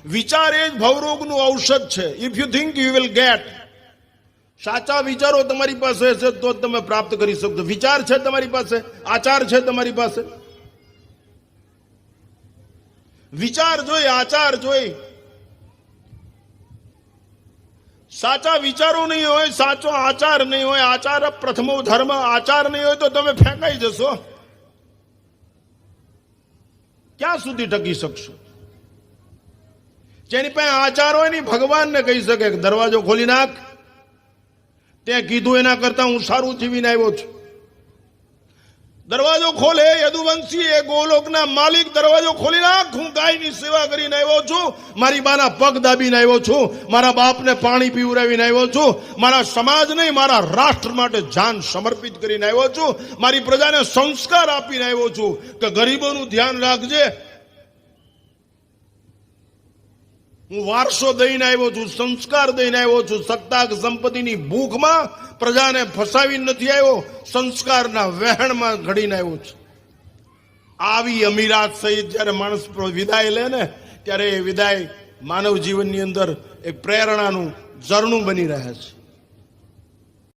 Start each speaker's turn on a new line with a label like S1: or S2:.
S1: વિચાર એ જ ભવરોગનું ઔષધ છે. If you think you will get, સાચા વિચારો તમારી પાસે હશે તો જ તમે પ્રાપ્ત કરી શકશો. વિચાર છે તમારી પાસે, આચાર છે તમારી પાસે. વિચાર જોઈ, આચાર જોઈ. સાચા વિચારો નહીં હોય, સાચો આચાર નહીં હોય, આચાર પ્રથમો ધર્મ, આચાર નહીં હોય તો તમે ફેંકાઈ જશો. ક્યાં સુધી ટકી શકશો? જેની પાસે આચાર હોય ને ભગવાનને કહી શકે કે દરવાજો ખોલી નાખ, તે કીધું એના કરતા હું સારું જીવીને આવ્યો છું. દરવાજો ખોલે યદુવંશી, એ ગોલોકના માલિક, દરવાજો ખોલી નાખ, હું ગાયની સેવા કરીને આવ્યો છું, મારી બાના પગ દાબીને આવ્યો છું, મારા બાપને પાણી પીવડાવીને આવ્યો છું, મારા સમાજ નહીં મારા રાષ્ટ્ર માટે જાન સમર્પિત કરીને આવ્યો છું, મારી પ્રજાને સંસ્કાર આપીને આવ્યો છું કે ગરીબોનું ધ્યાન રાખજે. હું વારસો દઈને આવ્યો છું, સંસ્કાર દઈને આવ્યો છું. સત્તા સંપત્તિની ભૂખમાં પ્રજાને ફસાવી નથી આવ્યો, સંસ્કારના વહેણમાં ઘડીને આવ્યો છું. આવી અમીરાત સહિત જયારે માણસ વિદાય લે ને, ત્યારે એ વિદાય માનવ જીવનની અંદર એક પ્રેરણાનું ઝરણું બની રહે છે.